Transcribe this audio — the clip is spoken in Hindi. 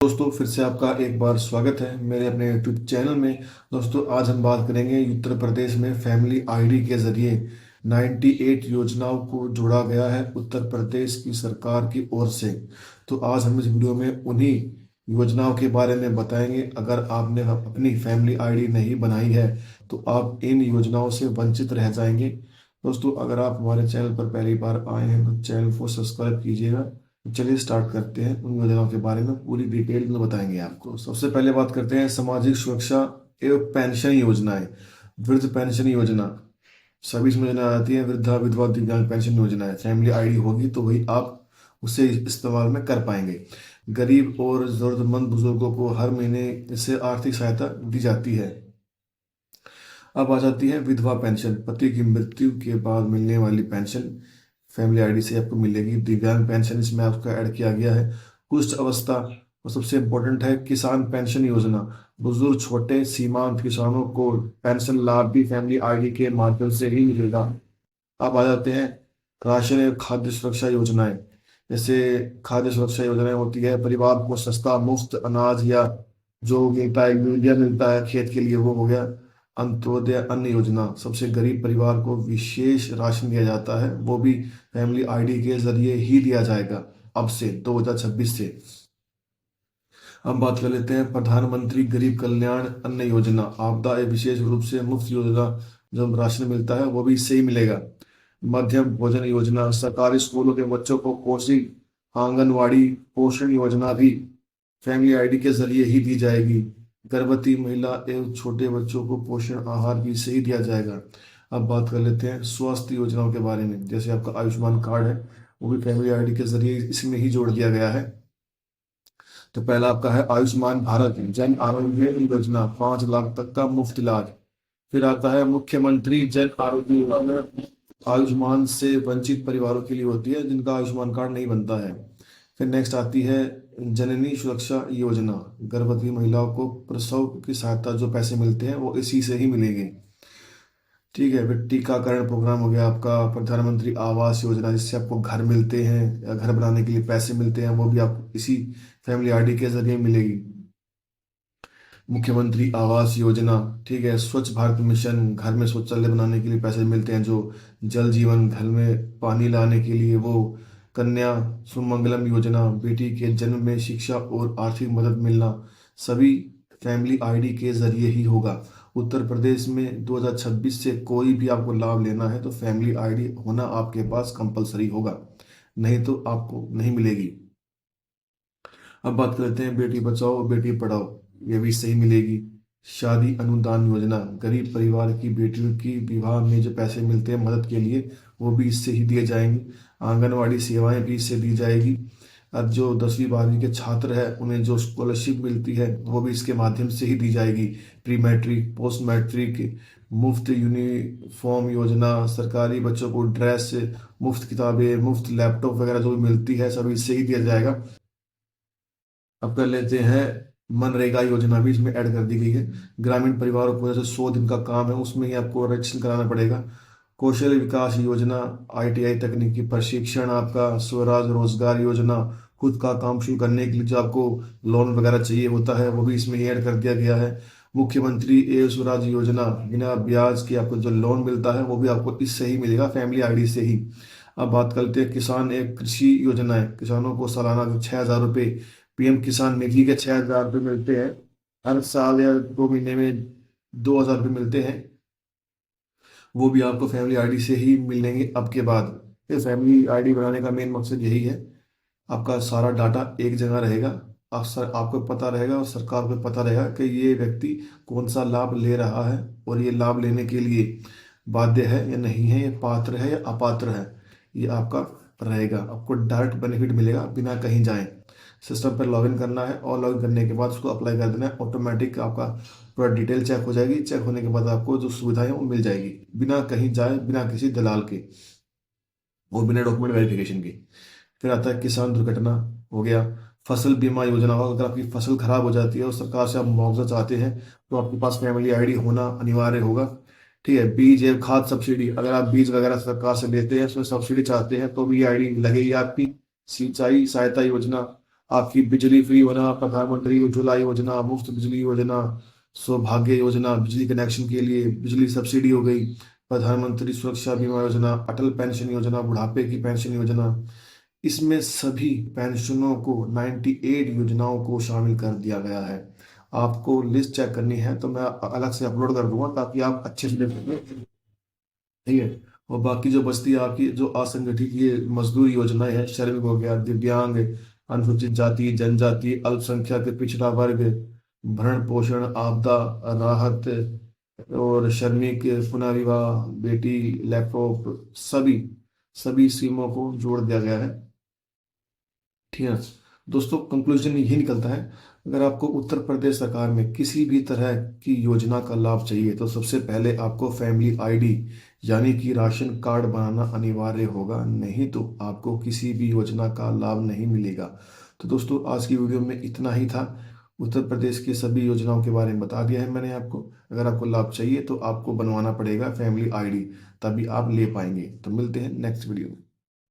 दोस्तों फिर से आपका एक बार स्वागत है मेरे अपने यूट्यूब चैनल में। दोस्तों आज हम बात करेंगे उत्तर प्रदेश में फैमिली आईडी के जरिए 98 योजनाओं को जोड़ा गया है उत्तर प्रदेश की सरकार की ओर से। तो आज हम इस वीडियो में उन्हीं योजनाओं के बारे में बताएंगे। अगर आपने अपनी फैमिली आईडी नहीं बनाई है तो आप इन योजनाओं से वंचित रह जाएंगे। दोस्तों अगर आप हमारे चैनल पर पहली बार आए हैं तो चैनल को सब्सक्राइब कीजिएगा। तो चलिए स्टार्ट करते हैं। उन योजनाओं के बारे में पूरी डिटेल में बताएंगे आपको। सबसे पहले बात करते हैं सामाजिक सुरक्षा एवं पेंशन योजनाएं। वृद्ध पेंशन योजना सभी इसमें योजना आती है। वृद्धा विधवा दिव्यांग पेंशन योजना है। फैमिली आईडी होगी तो वही आप उसे इस्तेमाल में कर पाएंगे। गरीब और जरूरतमंद बुजुर्गों को हर महीने इससे आर्थिक सहायता दी जाती है। अब आ जाती है विधवा पेंशन, पति की मृत्यु के बाद मिलने वाली पेंशन फैमिली आईडी से आपको मिलेगी। दिव्यांग पेंशन इसमें आपका ऐड किया गया है। कुष्ठ अवस्था और सबसे इम्पोर्टेंट है किसान पेंशन योजना। बुजुर्ग छोटे सीमांत किसानों को पेंशन लाभ भी फैमिली आईडी के माध्यम से ही मिलेगा। अब आ जाते हैं राशन एवं खाद्य सुरक्षा योजनाएं। जैसे खाद्य सुरक्षा योजनाएं होती है परिवार को सस्ता मुफ्त अनाज या जो मिलता है यूरिया मिलता है खेत के लिए, वो हो गया। अंत्योदय अन्न योजना, सबसे गरीब परिवार को विशेष राशन दिया जाता है, वो भी फैमिली आईडी के जरिए ही दिया जाएगा अब से 2026 से। हम बात कर लेते हैं प्रधानमंत्री गरीब कल्याण अन्न योजना। आपदा एवं विशेष रूप से मुफ्त योजना, जो राशन मिलता है वो भी इससे ही मिलेगा। मध्यम भोजन योजना, सरकारी स्कूलों के बच्चों को पौष्टिक आंगनवाड़ी पोषण योजना भी फैमिली आईडी के जरिए ही दी जाएगी। गर्भवती महिला एवं छोटे बच्चों को पोषण आहार भी सही दिया जाएगा। अब बात कर लेते हैं स्वास्थ्य योजनाओं के बारे में। जैसे आपका आयुष्मान कार्ड है वो भी फैमिली आईडी के जरिए इसमें ही जोड़ दिया गया है। तो पहला आपका है आयुष्मान भारत जन आरोग्य योजना, 5 लाख तक का मुफ्त इलाज। फिर आता है मुख्यमंत्री जन आरोग्य योजना, आयुष्मान से वंचित परिवारों के लिए होती है जिनका आयुष्मान कार्ड नहीं बनता है। फिर नेक्स्ट आती है जननी सुरक्षा योजना, गर्भवती महिलाओं को प्रसव की सहायता जो पैसे मिलते हैं वो इसी से ही मिलेंगे। ठीक है। फिर टीकाकरण प्रोग्राम हो गया आपका। प्रधानमंत्री आवास योजना, जिससे आपको घर मिलते हैं या घर बनाने के लिए पैसे मिलते हैं, वो भी आपको इसी फैमिली आईडी के जरिए मिलेगी। मुख्यमंत्री आवास योजना, ठीक है। स्वच्छ भारत मिशन, घर में शौचालय बनाने के लिए पैसे मिलते हैं। जो जल जीवन घर में पानी लाने के लिए वो। कन्या सुमंगलम योजना, बेटी के जन्म में शिक्षा और आर्थिक मदद मिलना सभी फैमिली आईडी के जरिए ही होगा। उत्तर प्रदेश में 2026 से कोई भी आपको लाभ लेना है तो फैमिली आईडी होना आपके पास कंपलसरी होगा, नहीं तो आपको नहीं मिलेगी। अब बात करते हैं बेटी बचाओ और बेटी पढ़ाओ, ये भी सही मिलेगी। शादी अनुदान योजना, गरीब परिवार की बेटियों की विवाह में जो पैसे मिलते हैं मदद के लिए वो भी इससे ही दिए जाएंगे। आंगनवाड़ी सेवाएं भी इससे दी जाएगी। अब जो 10वीं 12वीं के छात्र हैं उन्हें जो स्कॉलरशिप मिलती है वो भी इसके माध्यम से ही दी जाएगी। प्री मैट्रिक पोस्ट मैट्रिक मुफ्त यूनिफॉर्म योजना, सरकारी बच्चों को ड्रेस, मुफ्त किताबें, मुफ्त लैपटॉप वगैरह जो भी मिलती है सभी इससे ही दिया जाएगा। अब कर लेते हैं मनरेगा योजना भी इसमें ऐड कर दी गई है। ग्रामीण परिवारों को जैसे 100 दिन का काम है उसमें ही आपको रजिस्ट्रेशन कराना पड़ेगा। कौशल विकास योजना, आईटीआई तकनीकी प्रशिक्षण, आपका स्वराज रोजगार योजना, खुद का काम शुरू करने के लिए जो आपको लोन वगैरह चाहिए होता है वो भी इसमें ही ऐड कर दिया गया है। मुख्यमंत्री एवं स्वराज योजना, बिना ब्याज के आपको जो लोन मिलता है वो भी आपको इससे ही मिलेगा, फैमिली आईडी से ही। अब बात करते हैं किसान एक कृषि योजना है। किसानों को सालाना 6,000 रुपये पीएम किसान निधि के 6,000 रुपये मिलते हैं। हर साल या 2 महीने में 2,000 रुपये मिलते हैं, वो भी आपको फैमिली आईडी से ही मिलेंगे अब के बाद। ये फैमिली आईडी बनाने का मेन मकसद यही है, आपका सारा डाटा एक जगह रहेगा। आपको पता रहेगा और सरकार को पता रहेगा कि ये व्यक्ति कौन सा लाभ ले रहा है और ये लाभ लेने के लिए बाध्य है या नहीं है, ये पात्र है या अपात्र है, ये आपका रहेगा। आपको डायरेक्ट बेनिफिट मिलेगा बिना कहीं जाए। सिस्टम पर लॉगिन करना है और लॉगिन करने के बाद उसको अप्लाई कर देना है। ऑटोमेटिक आपका पूरा डिटेल चेक हो जाएगी। चेक होने के बाद आपको जो सुविधाएं हैं वो मिल जाएगी बिना कहीं जाए, बिना किसी दलाल के और बिना डॉक्यूमेंट वेरिफिकेशन के। फिर आता है किसान दुर्घटना हो गया। फसल बीमा योजना हो, अगर आपकी फसल खराब हो जाती है और सरकार से आप मुआवजा चाहते हैं तो आपके पास फैमिली आईडी होना अनिवार्य होगा। ठीक है। बीज एवं खाद सब्सिडी, अगर आप बीज वगैरह सरकार से लेते हैं उसमें सब्सिडी चाहते हैं तो भी आईडी लगेगी आपकी। सिंचाई सहायता योजना, आपकी बिजली फ्री होना, प्रधानमंत्री उज्ज्वला योजना, मुफ्त बिजली योजना, सौभाग्य योजना, बिजली कनेक्शन के लिए बिजली सब्सिडी हो गई, प्रधानमंत्री सुरक्षा बीमा योजना, अटल पेंशन योजना, बुढ़ापे की पेंशन योजना, इसमें सभी पेंशनों को 98 योजनाओं को शामिल कर दिया गया है। आपको लिस्ट चेक करनी है तो मैं अलग से अपलोड कर दूंगा ताकि आप अच्छे से देख सकें। ठीक है। और बाकी जो बस्ती आपकी जो असंगठित ये मजदूर योजनाएं हैं, श्रमिक हो गया, दिव्यांग, अनुसूचित जाति जनजाति, अल्पसंख्यक, पिछड़ा वर्ग, भरण पोषण, आपदा राहत और श्रमिक, पुनः विवाह, बेटी, लैपटॉप, सभी सभी स्कीमों को जोड़ दिया गया है। ठीक है। दोस्तों, कंक्लूजन यही निकलता है, अगर आपको उत्तर प्रदेश सरकार में किसी भी तरह की योजना का लाभ चाहिए तो सबसे पहले आपको फैमिली आईडी यानी कि राशन कार्ड बनाना अनिवार्य होगा, नहीं तो आपको किसी भी योजना का लाभ नहीं मिलेगा। तो दोस्तों, आज की वीडियो में इतना ही था। उत्तर प्रदेश की सभी योजनाओं के बारे में बता दिया है मैंने आपको। अगर आपको लाभ चाहिए तो आपको बनवाना पड़ेगा फैमिली आईडी, तभी आप ले पाएंगे। तो मिलते हैं नेक्स्ट वीडियो में।